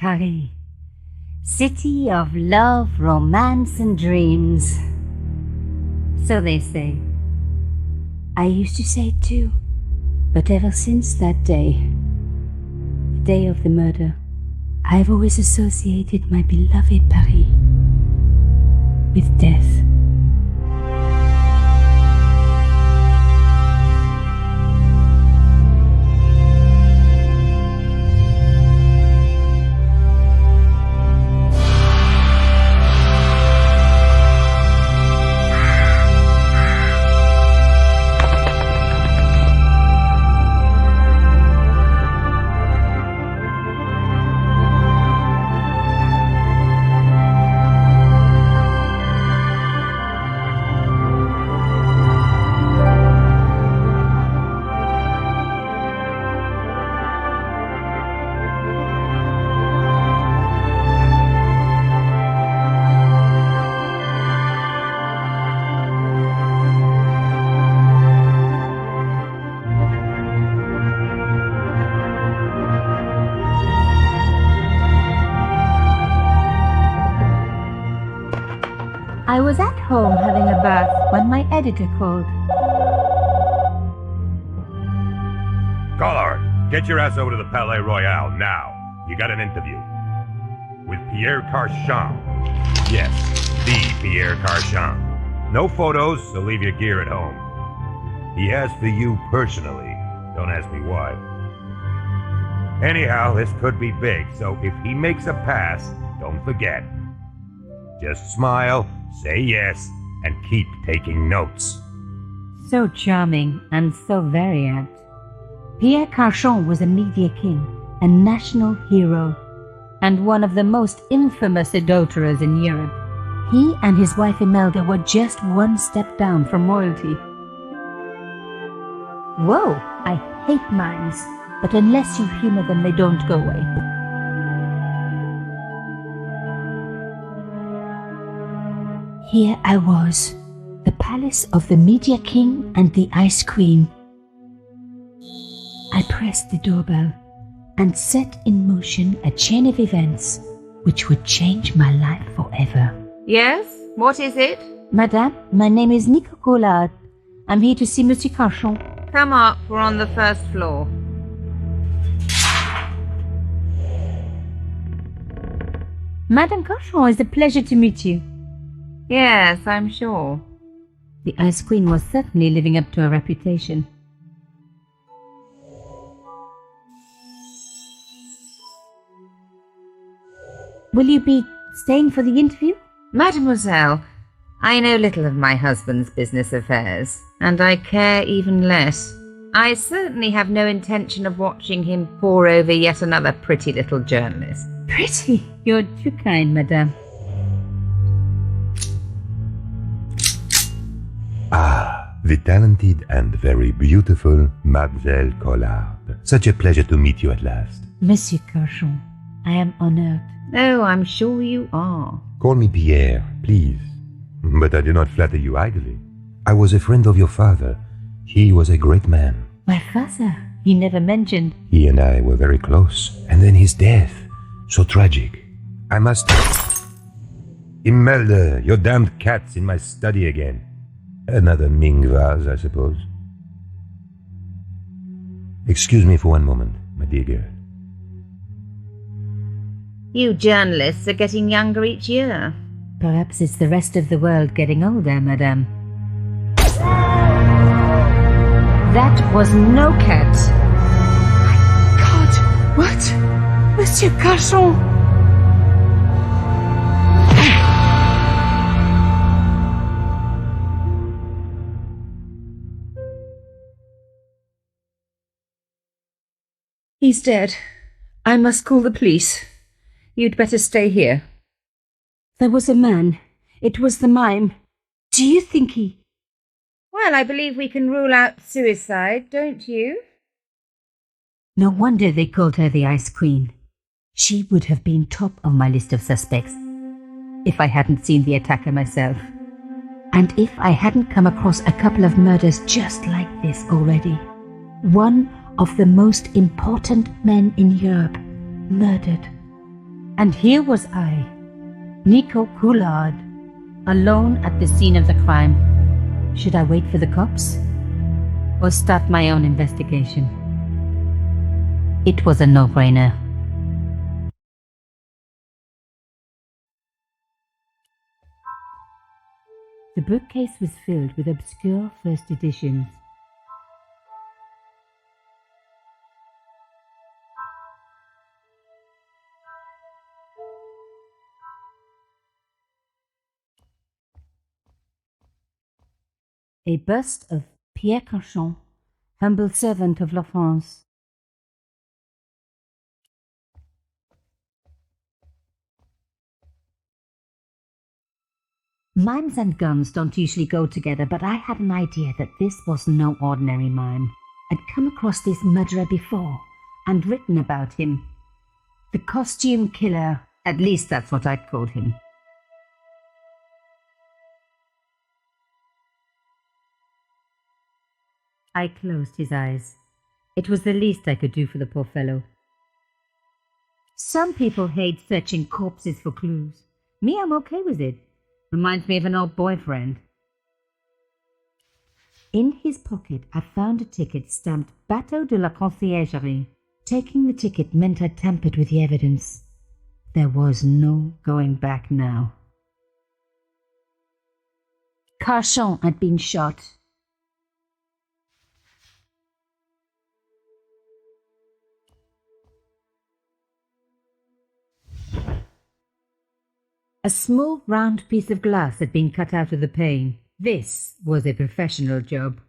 Paris. City of love, romance, and dreams. So they say. I used to say it too. But ever since that day, the day of the murder, I've always associated my beloved Paris with death. I was at home having a bath when my editor called. Caller, get your ass over to the Palais Royal now. You got an interview. With Pierre Carchon. Yes, the Pierre Carchon. No photos, so leave your gear at home. He asked for you personally. Don't ask me why. Anyhow, this could be big, so if he makes a pass, don't forget. Just smile, say yes, and keep taking notes. So charming and so very apt. Pierre Carchon was a media king, a national hero, and one of the most infamous adulterers in Europe. He and his wife Imelda were just one step down from royalty. Whoa, I hate mimes, but unless you humor them, they don't go away. Here I was, the palace of the Media King and the Ice Queen. I pressed the doorbell and set in motion a chain of events which would change my life forever. Yes? What is it? Madame, my name is Nico Collard. I'm here to see Monsieur Carchon. Come up, we're on the first floor. Madame Carchon, it's a pleasure to meet you. Yes, I'm sure. The Ice Queen was certainly living up to her reputation. Will you be staying for the interview? Mademoiselle, I know little of my husband's business affairs, and I care even less. I certainly have no intention of watching him pore over yet another pretty little journalist. Pretty? You're too kind, madame. Ah, the talented and very beautiful Mademoiselle Collard. Such a pleasure to meet you at last. Monsieur Carchon, I am honored. Oh, I'm sure you are. Call me Pierre, please. But I do not flatter you idly. I was a friend of your father. He was a great man. My father? He never mentioned. He and I were very close. And then his death. So tragic. I must... Imelda, your damned cat's in my study again. Another Ming vase, I suppose. Excuse me for one moment, my dear girl. You journalists are getting younger each year. Perhaps it's the rest of the world getting older, madame. That was no cat. My God! What? Monsieur Carchon! He's dead. I must call the police. You'd better stay here. There was a man. It was the mime. Do you think he... Well, I believe we can rule out suicide, don't you? No wonder they called her the Ice Queen. She would have been top of my list of suspects if I hadn't seen the attacker myself. And if I hadn't come across a couple of murders just like this already. One of the most important men in Europe murdered And here was I, Nico Coulard, alone at the scene of the crime. Should I wait for the cops? Or start my own investigation? It was a no-brainer. The bookcase was filled with obscure first editions. A bust of Pierre Cauchon, humble servant of La France. Mimes and guns don't usually go together, but I had an idea that this was no ordinary mime. I'd come across this murderer before and written about him. The costume killer, at least that's what I'd called him. I closed his eyes. It was the least I could do for the poor fellow. Some people hate searching corpses for clues. Me, I'm okay with it. Reminds me of an old boyfriend. In his pocket, I found a ticket stamped Bateau de la Conciergerie. Taking the ticket meant I tampered with the evidence. There was no going back now. Cauchon had been shot. A small round piece of glass had been cut out of the pane. This was a professional job.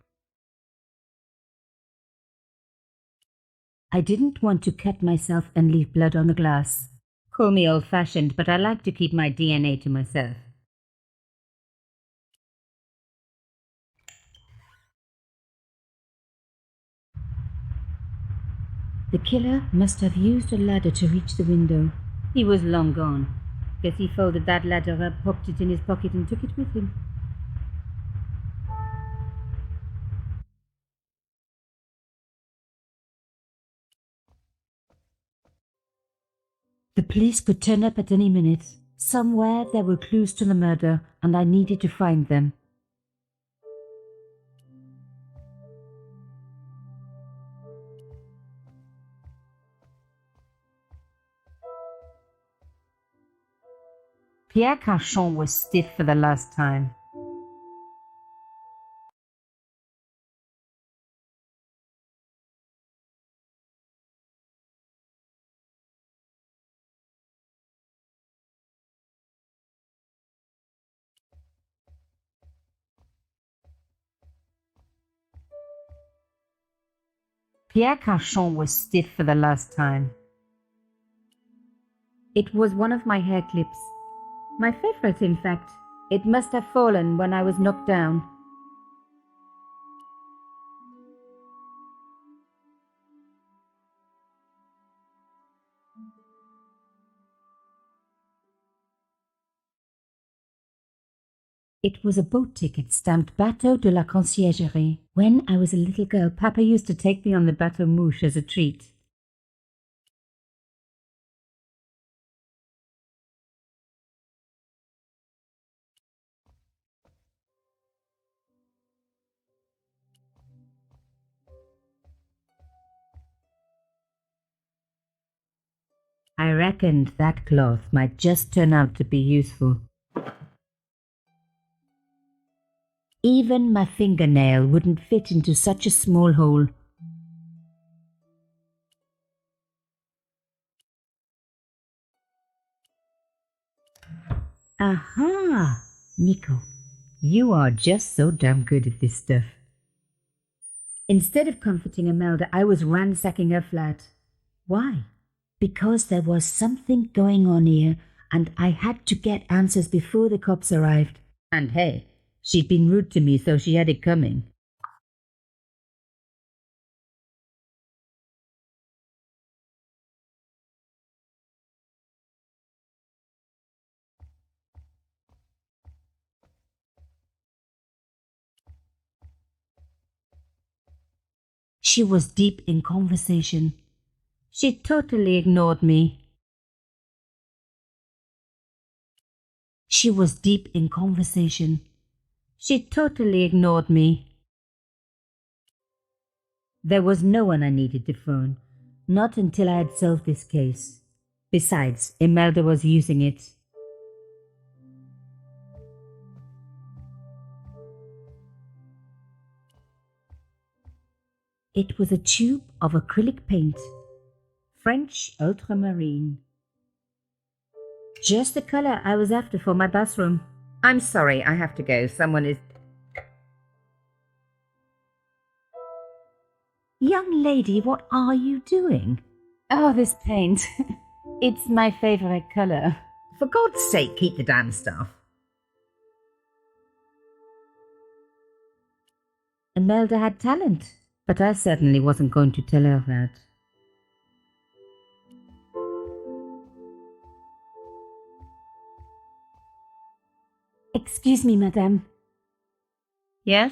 I didn't want to cut myself and leave blood on the glass. Call me old-fashioned, but I like to keep my DNA to myself. The killer must have used a ladder to reach the window. He was long gone. Guess he folded that ladder up, popped it in his pocket and took it with him. The police could turn up at any minute. Somewhere there were clues to the murder, and I needed to find them. Pierre Cauchon was stiff for the last time. Pierre Cauchon was stiff for the last time. It was one of my hair clips. My favorite, in fact. It must have fallen when I was knocked down. It was a boat ticket stamped Bateau de la Conciergerie. When I was a little girl, Papa used to take me on the Bateau Mouche as a treat. I reckoned that cloth might just turn out to be useful. Even my fingernail wouldn't fit into such a small hole. Aha! Nico, you are just so damn good at this stuff. Instead of comforting Imelda, I was ransacking her flat. Why? Because there was something going on here, and I had to get answers before the cops arrived. And hey, she'd been rude to me, so she had it coming. She was deep in conversation. She totally ignored me. She was deep in conversation. She totally ignored me. There was no one I needed to phone, not until I had solved this case. Besides, Imelda was using it. It was a tube of acrylic paint, French ultramarine. Just the color I was after for my bathroom. I'm sorry, I have to go. Someone is... Young lady, what are you doing? Oh, this paint. It's my favorite color. For God's sake, keep the damn stuff. Imelda had talent, but I certainly wasn't going to tell her that. Excuse me, madame. Yes?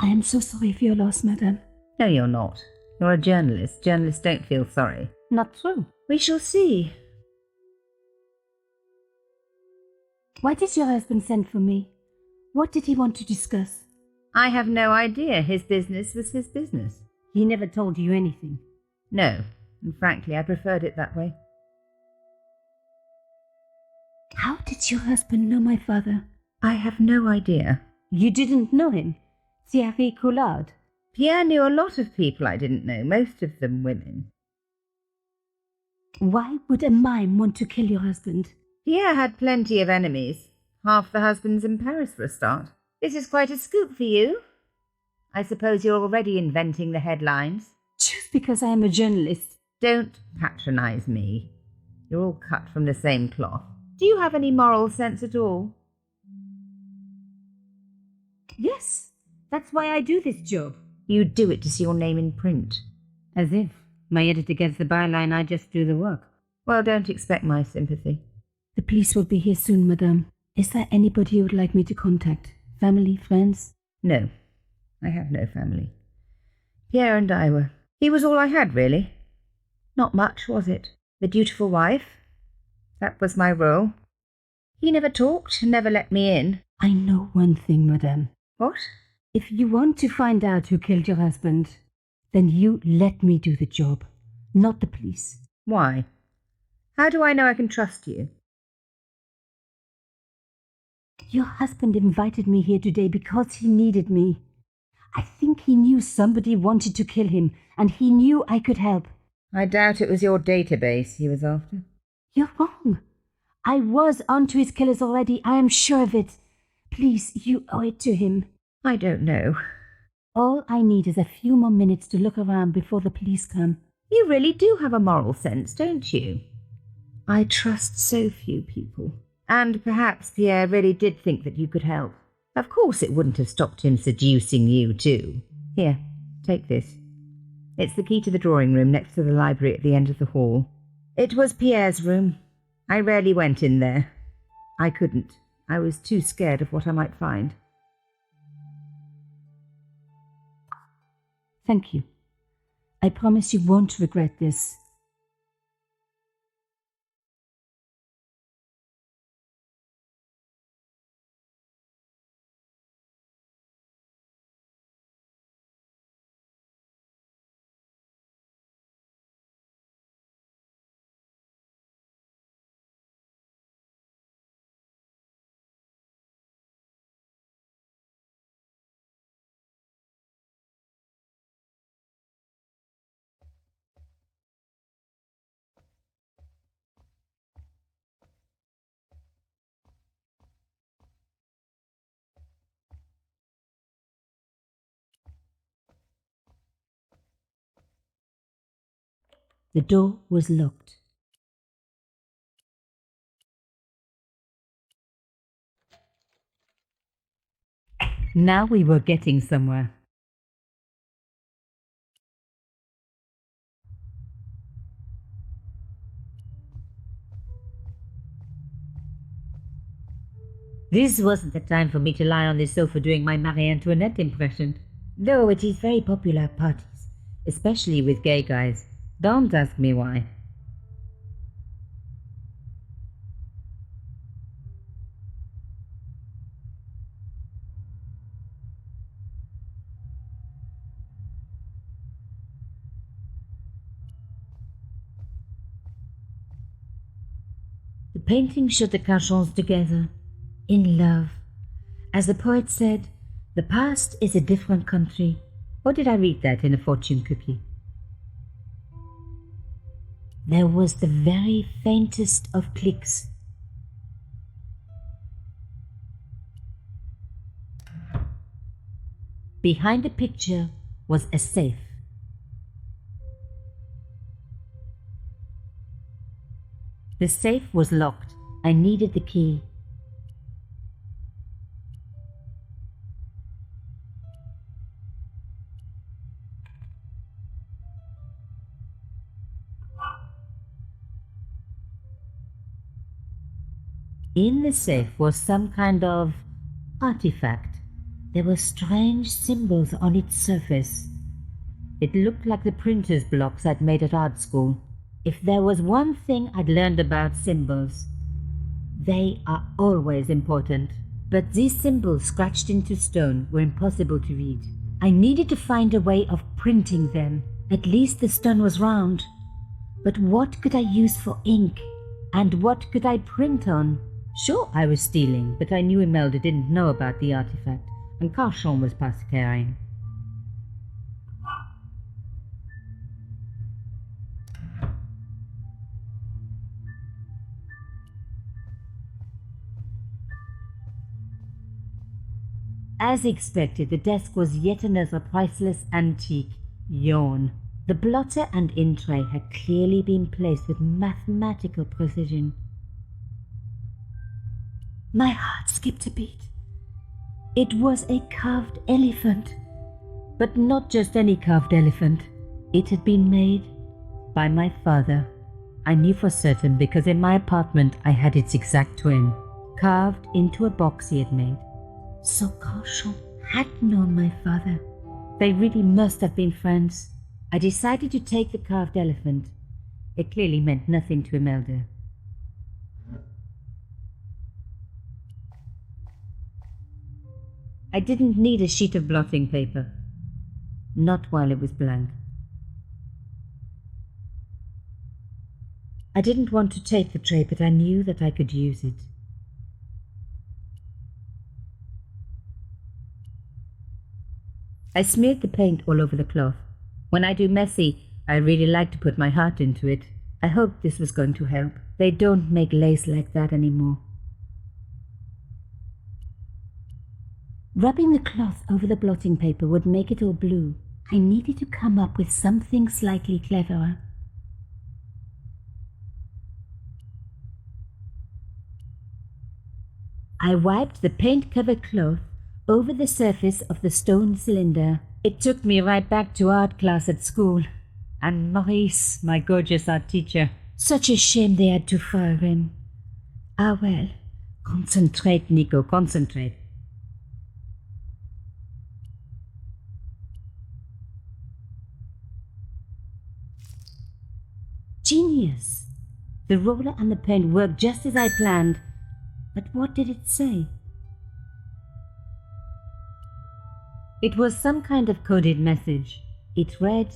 I am so sorry for your loss, madame. No, you're not. You're a journalist. Journalists don't feel sorry. Not true. We shall see. Why did your husband send for me? What did he want to discuss? I have no idea. His business was his business. He never told you anything. No, and frankly, I preferred it that way. How did your husband know my father? I have no idea. You didn't know him? Thierry Coulard? Pierre knew a lot of people I didn't know, most of them women. Why would a mime want to kill your husband? Pierre had plenty of enemies. Half the husbands in Paris for a start. This is quite a scoop for you. I suppose you're already inventing the headlines. Just because I am a journalist. Don't patronize me. You're all cut from the same cloth. Do you have any moral sense at all? Yes, that's why I do this job. You do it to see your name in print. As if my editor gets the byline, I just do the work. Well, don't expect my sympathy. The police will be here soon, madame. Is there anybody you would like me to contact? Family, friends? No, I have no family. Pierre and I were... He was all I had, really. Not much, was it? The dutiful wife. That was my role. He never talked, never let me in. I know one thing, madame. What? If you want to find out who killed your husband, then you let me do the job, not the police. Why? How do I know I can trust you? Your husband invited me here today because he needed me. I think he knew somebody wanted to kill him, and he knew I could help. I doubt it was your database he was after. You're wrong. I was onto his killers already. I am sure of it. Please, you owe it to him. I don't know. All I need is a few more minutes to look around before the police come. You really do have a moral sense, don't you? I trust so few people. And perhaps Pierre really did think that you could help. Of course it wouldn't have stopped him seducing you too. Here, take this. It's the key to the drawing room next to the library at the end of the hall. It was Pierre's room. I rarely went in there. I couldn't. I was too scared of what I might find. Thank you. I promise you won't regret this. The door was locked. Now we were getting somewhere. This wasn't the time for me to lie on the sofa doing my Marie Antoinette impression. Though it is very popular at parties, especially with gay guys. Don't ask me why. painting showed the Carchons together, in love. As the poet said, the past is a different country. Or did I read that in a fortune cookie? There was the very faintest of clicks. Behind the picture was a safe. The safe was locked. I needed the key. In the safe was some kind of artifact. There were strange symbols on its surface. It looked like the printer's blocks I'd made at art school. If there was one thing I'd learned about symbols, they are always important. But these symbols scratched into stone were impossible to read. I needed to find a way of printing them. At least the stone was round. But what could I use for ink? And what could I print on? Sure, I was stealing, but I knew Imelda didn't know about the artifact, and Carchon was past caring. As expected, the desk was yet another priceless antique. Yawn. The blotter and in tray had clearly been placed with mathematical precision. My heart skipped a beat. It was a carved elephant. But not just any carved elephant. It had been made by my father. I knew for certain because in my apartment I had its exact twin, carved into a box he had made. So Carchon had known my father. They really must have been friends. I decided to take the carved elephant. It clearly meant nothing to Imelda. I didn't need a sheet of blotting paper. Not while it was blank. I didn't want to take the tray, but I knew that I could use it. I smeared the paint all over the cloth. When I do messy, I really like to put my heart into it. I hoped this was going to help. They don't make lace like that anymore. Rubbing the cloth over the blotting paper would make it all blue. I needed to come up with something slightly cleverer. I wiped the paint-covered cloth over the surface of the stone cylinder. It took me right back to art class at school. And Maurice, my gorgeous art teacher. Such a shame they had to fire him. Ah well, concentrate, Nico, concentrate. Genius! The roller and the pen worked just as I planned. But what did it say? It was some kind of coded message. It read,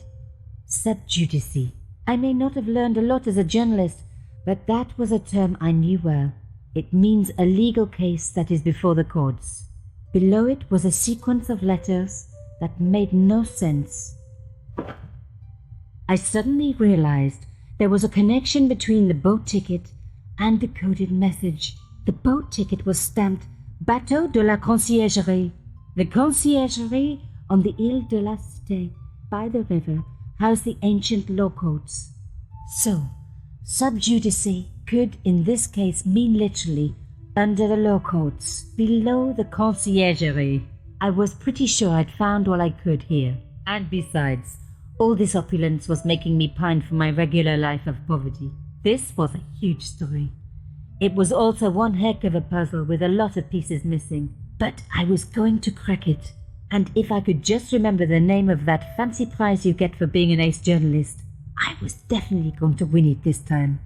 sub judice. I may not have learned a lot as a journalist, but that was a term I knew well. It means a legal case that is before the courts. Below it was a sequence of letters that made no sense. I suddenly realized there was a connection between the boat ticket and the coded message. The boat ticket was stamped Bateau de la Conciergerie. The conciergerie on the Ile de la Cité by the river housed the ancient law courts. So, sub judice could in this case mean literally under the law courts, below the conciergerie. I was pretty sure I'd found all I could here. And besides, all this opulence was making me pine for my regular life of poverty. This was a huge story. It was also one heck of a puzzle with a lot of pieces missing. But I was going to crack it. And if I could just remember the name of that fancy prize you get for being an ace journalist, I was definitely going to win it this time.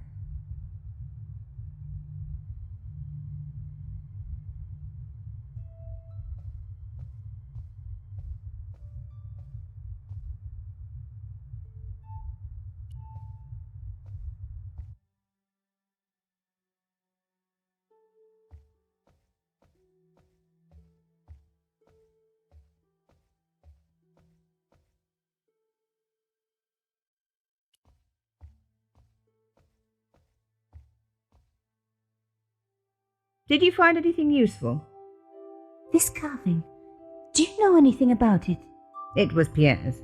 Did you find anything useful? This carving. Do you know anything about it? It was Pierre's.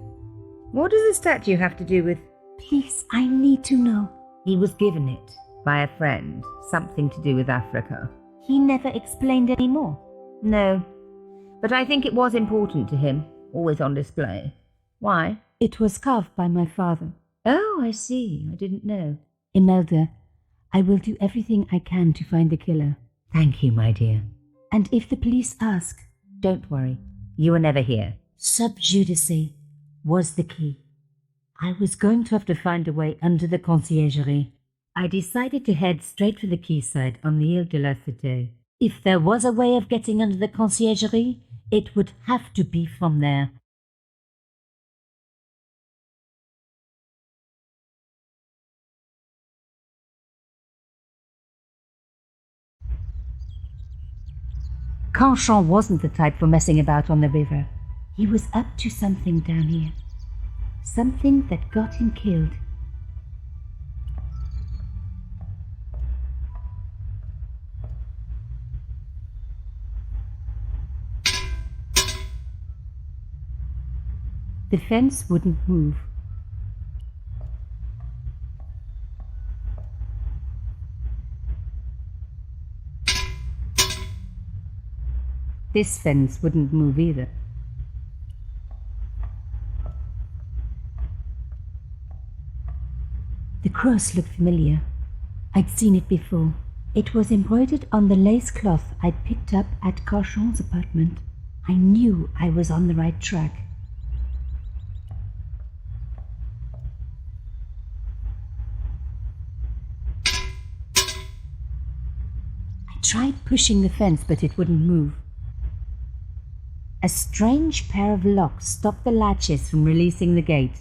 What does the statue have to do with... Please, I need to know. He was given it by a friend, something to do with Africa. He never explained any more. No, but I think it was important to him, always on display. Why? It was carved by my father. Oh, I see. I didn't know. Imelda, I will do everything I can to find the killer. Thank you, my dear. And if the police ask... Don't worry. You were never here. Sub judice was the key. I was going to have to find a way under the conciergerie. I decided to head straight for the quayside on the Ile de la Cité. If there was a way of getting under the conciergerie, it would have to be from there. Canchon wasn't the type for messing about on the river. He was up to something down here. Something that got him killed. The fence wouldn't move. This fence wouldn't move either. The cross looked familiar. I'd seen it before. It was embroidered on the lace cloth I'd picked up at Canchon's apartment. I knew I was on the right track. I tried pushing the fence, but it wouldn't move. A strange pair of locks stopped the latches from releasing the gate.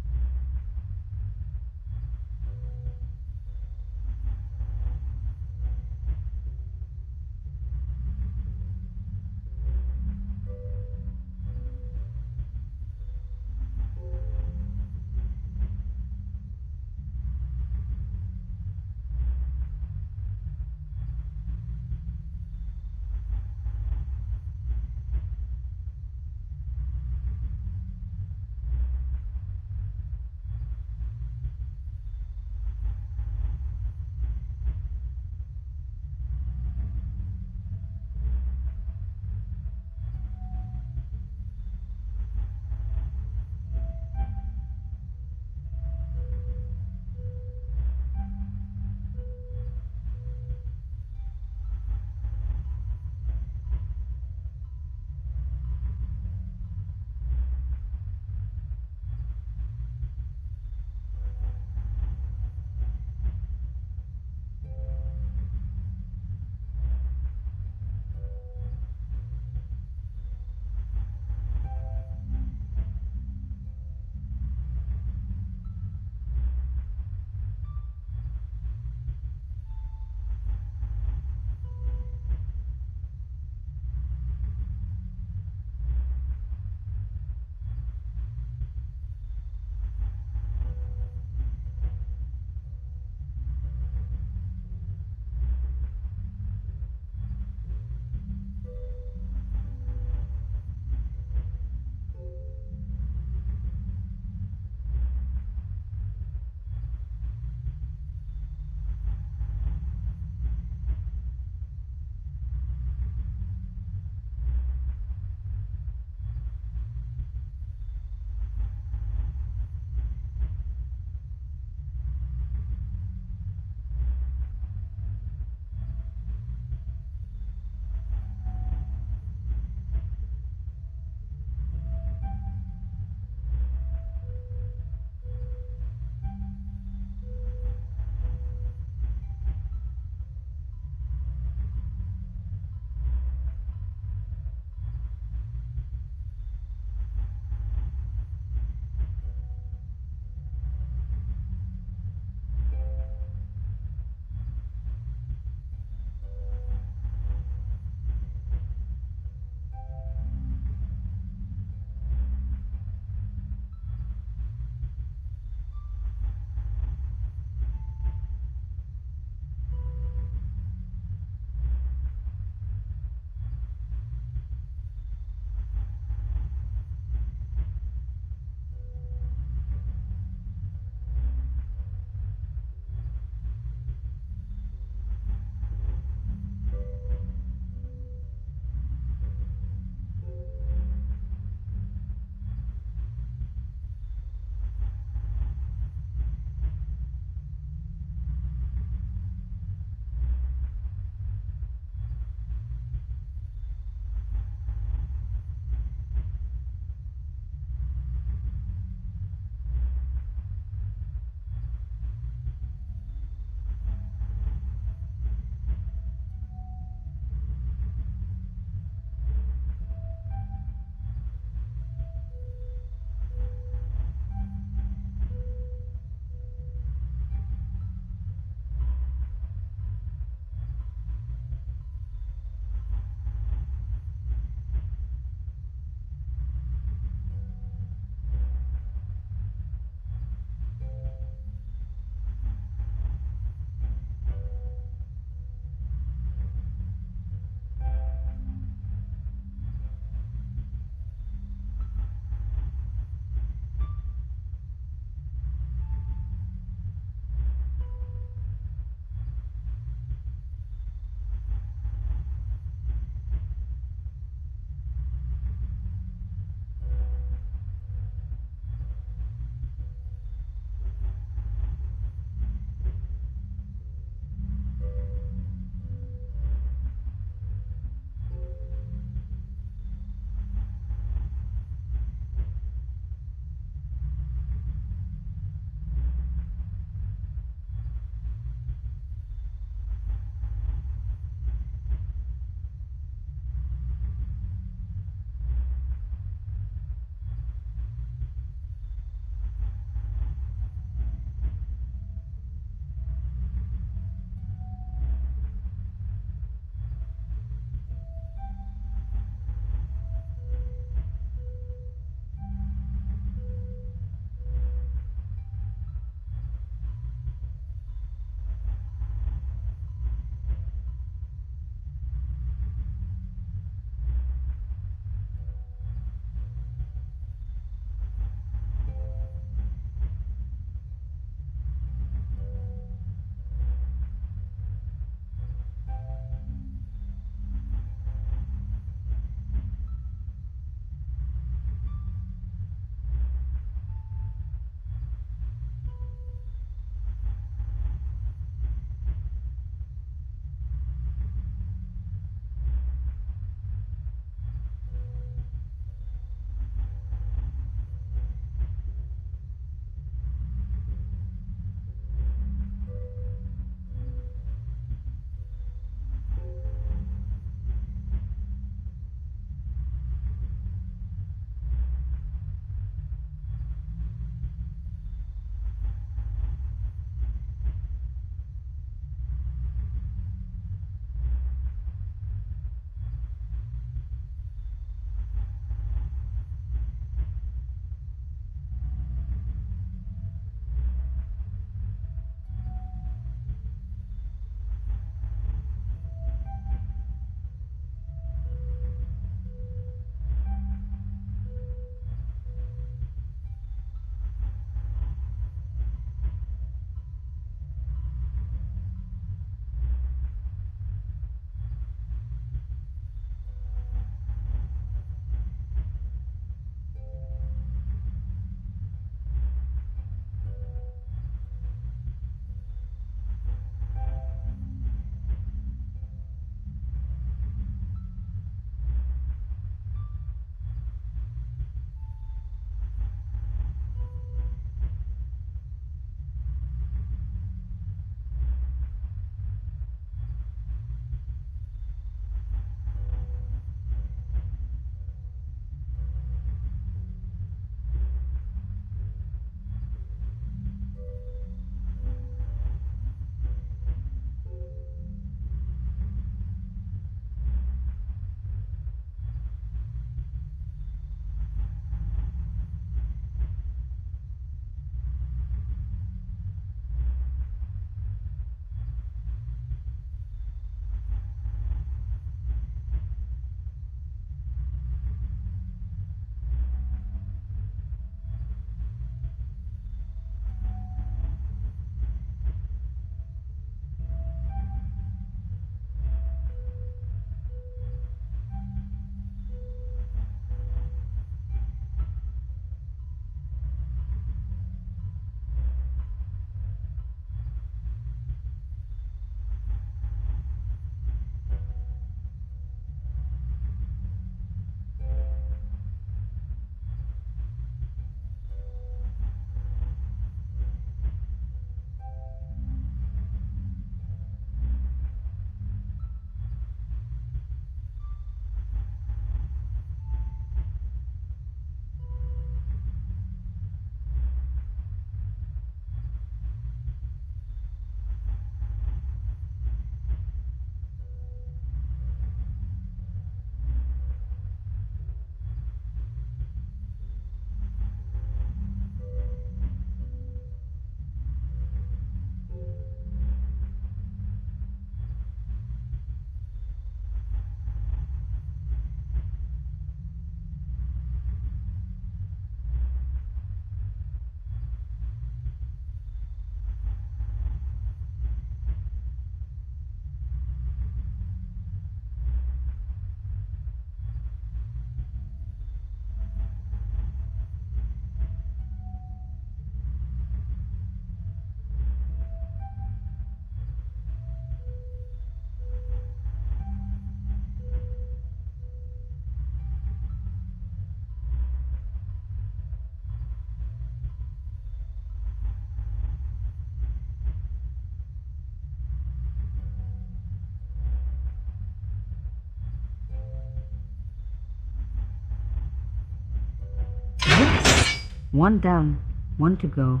One down, one to go.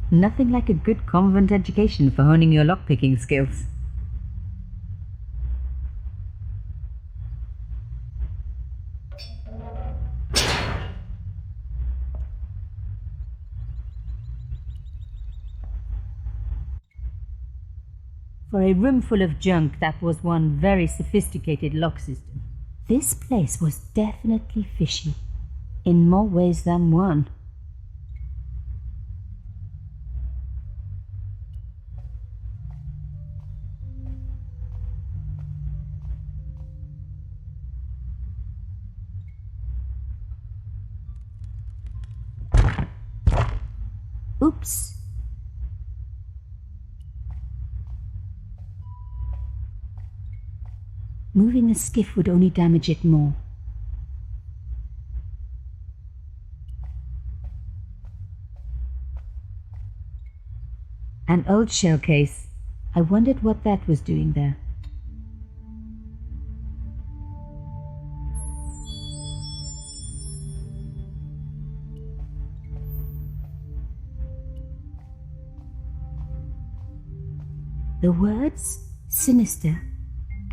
Nothing like a good convent education for honing your lockpicking skills. For a room full of junk, that was one very sophisticated lock system. This place was definitely fishy, in more ways than one. Oops. Moving the skiff would only damage it more. An old shell case. I wondered what that was doing there. The words sinister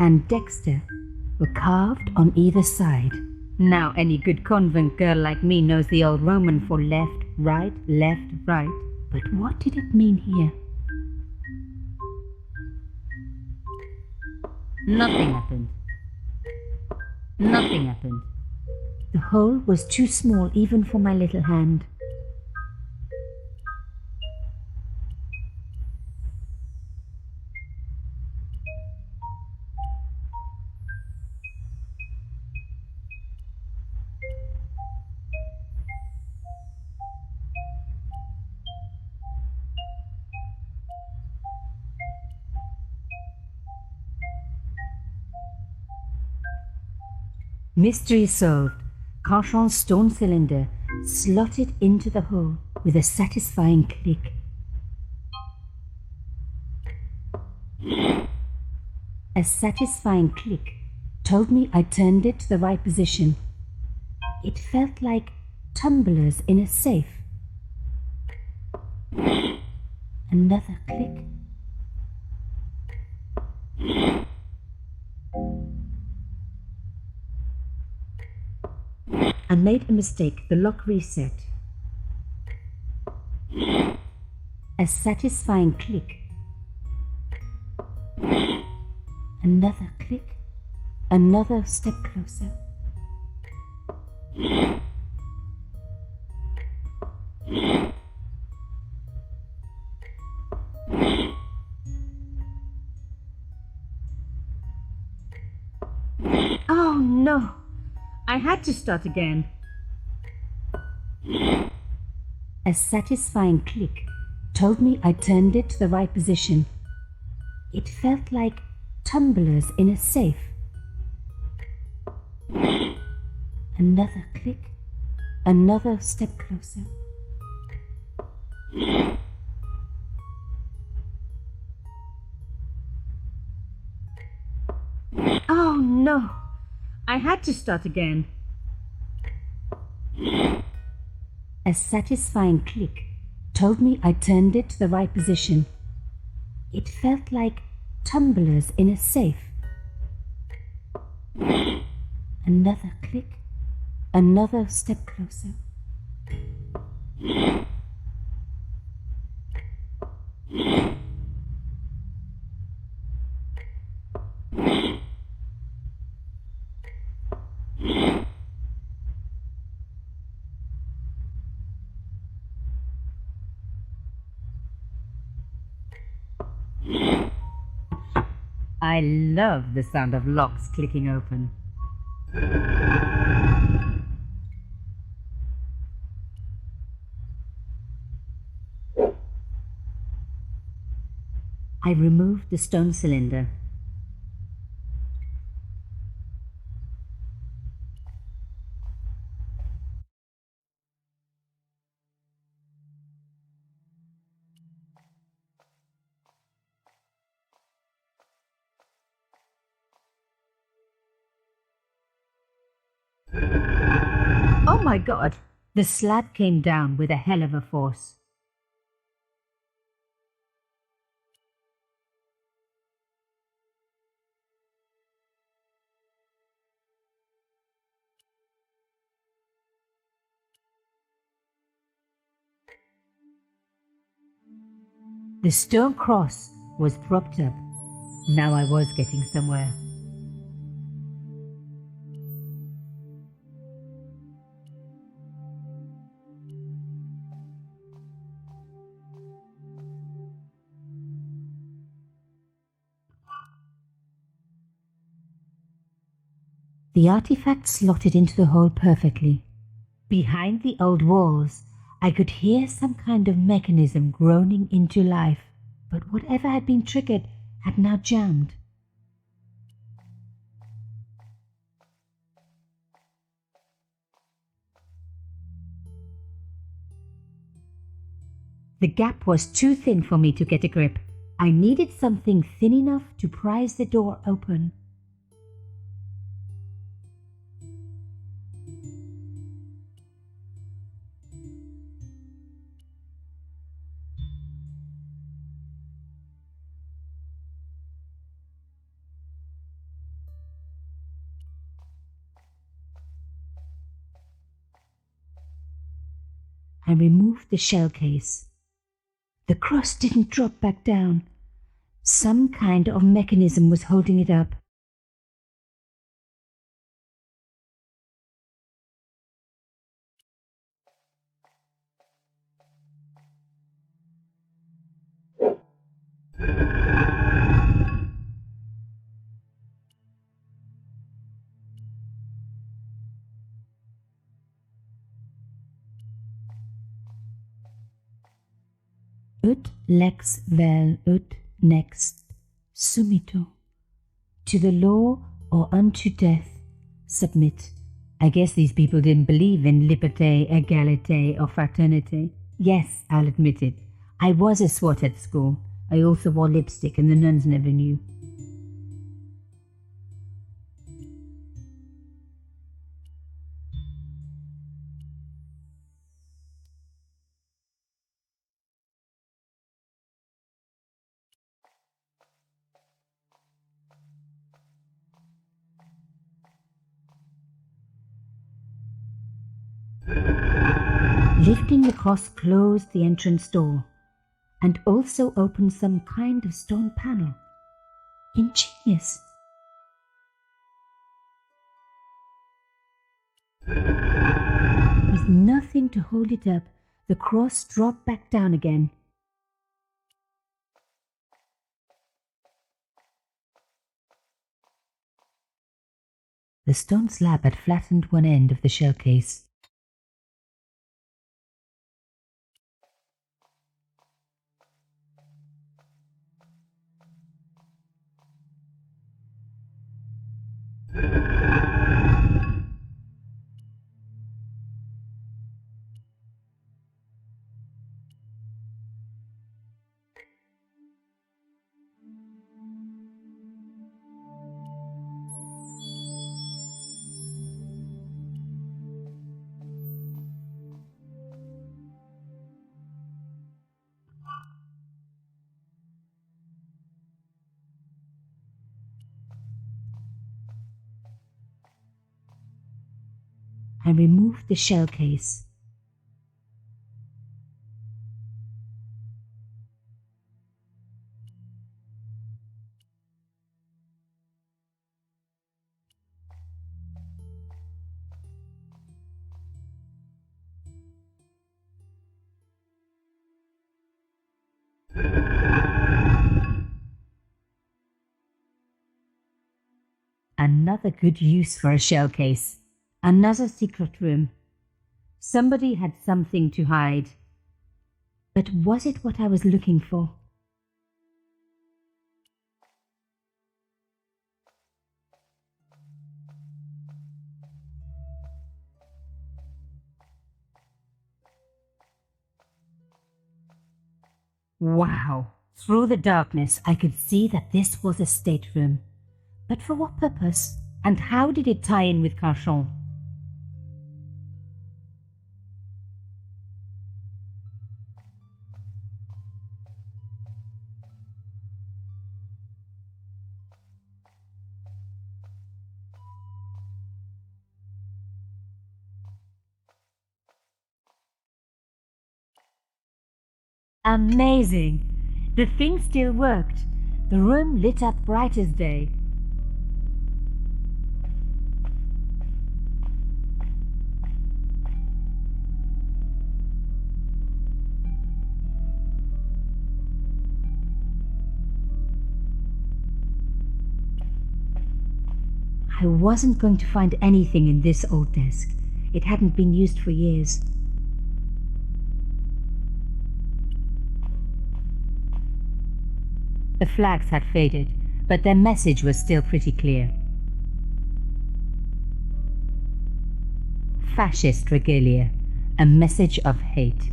and Dexter were carved on either side. Now any good convent girl like me knows the old Roman for left, right, but what did it mean here? Nothing happened. The hole was too small even for my little hand. Mystery solved. Carchon's stone cylinder slotted into the hole with a satisfying click. A satisfying click told me I turned it to the right position. It felt like tumblers in a safe. Another click. I made a mistake. The lock reset. A satisfying click. Another click. Another step closer. Oh no! I had to start again. A satisfying click told me I turned it to the right position. It felt like tumblers in a safe. Another click. Another step closer. Oh no! I had to start again. A satisfying click told me I turned it to the right position. It felt like tumblers in a safe. Another click. Another step closer. I love the sound of locks clicking open. I removed the stone cylinder. Oh my God! The slab came down with a hell of a force. The stone cross was propped up. Now I was getting somewhere. The artifact slotted into the hole perfectly. Behind the old walls, I could hear some kind of mechanism groaning into life, but whatever had been triggered had now jammed. The gap was too thin for me to get a grip. I needed something thin enough to prise the door open. I removed the shell case. The cross didn't drop back down. Some kind of mechanism was holding it up. Ut lex vel ut next, sumito. To the law or unto death, Submit. I guess these people didn't believe in liberté, égalité, or fraternité. Yes, I'll admit it. I was a swot at school. I also wore lipstick and the nuns never knew. Lifting the cross closed the entrance door and also opened some kind of stone panel. Ingenious. With nothing to hold it up, the cross dropped back down again. The stone slab had flattened one end of the shell case. I removed the shell case. Another good use for a shell case. Another secret room. Somebody had something to hide. But was it what I was looking for? Wow! Through the darkness, I could see that this was a stateroom. But for what purpose? And how did it tie in with Carchon? Amazing! The thing still worked. The room lit up bright as day. I wasn't going to find anything in this old desk. It hadn't been used for years. The flags had faded, but their message was still pretty clear. Fascist regalia, a message of hate.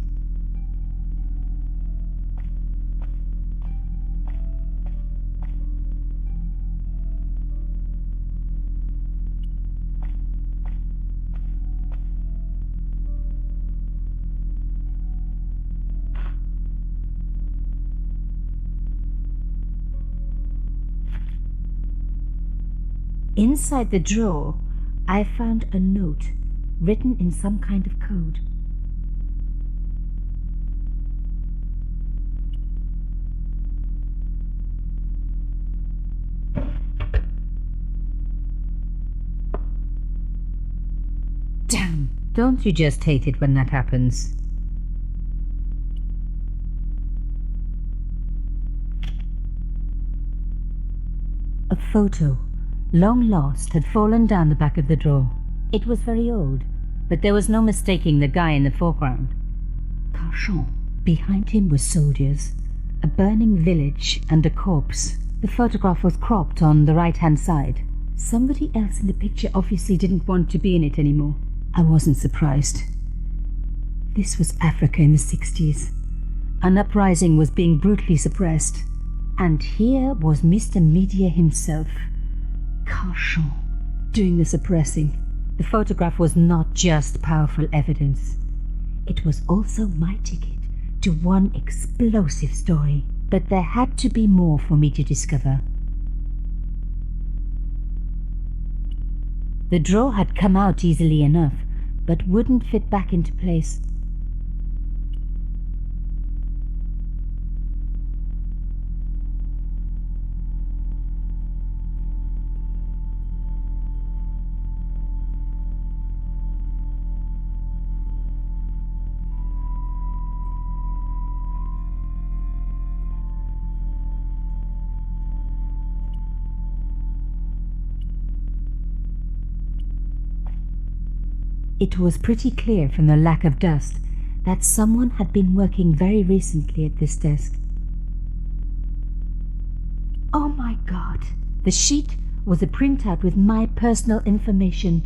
Inside the drawer, I found a note written in some kind of code. Damn! Don't you just hate it when that happens? A photo, long lost, had fallen down the back of the drawer. It was very old, but there was no mistaking the guy in the foreground. Carchon. Behind him were soldiers, a burning village, and a corpse. The photograph was cropped on the right-hand side. Somebody else in the picture obviously didn't want to be in it anymore. I wasn't surprised. This was Africa in the 60s. An uprising was being brutally suppressed. And here was Mr. Media himself, Carchon, doing the suppressing. The photograph was not just powerful evidence. It was also my ticket to one explosive story. But there had to be more for me to discover. The drawer had come out easily enough, but wouldn't fit back into place. It was pretty clear from the lack of dust that someone had been working very recently at this desk. Oh my God! The sheet was a printout with my personal information.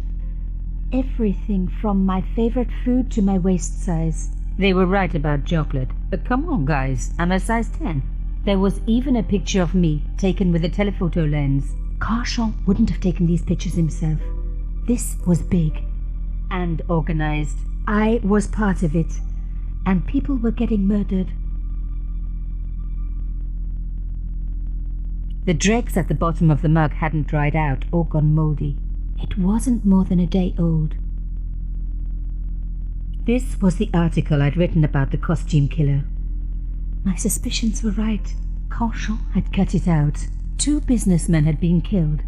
Everything from my favorite food to my waist size. They were right about chocolate, but come on guys, I'm a size 10. There was even a picture of me taken with a telephoto lens. Carchon wouldn't have taken these pictures himself. This was big and organized. I was part of it, and people were getting murdered. The dregs at the bottom of the mug hadn't dried out or gone moldy. It wasn't more than a day old. This was the article I'd written about the costume killer. My suspicions were right. Carchon had cut it out. 2 businessmen had been killed.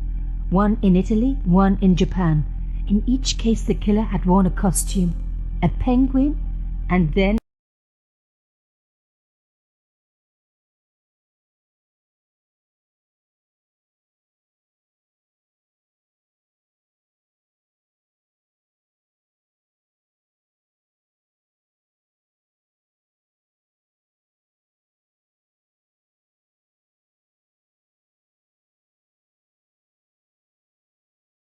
One in Italy, one in Japan. In each case, the killer had worn a costume, a penguin, and then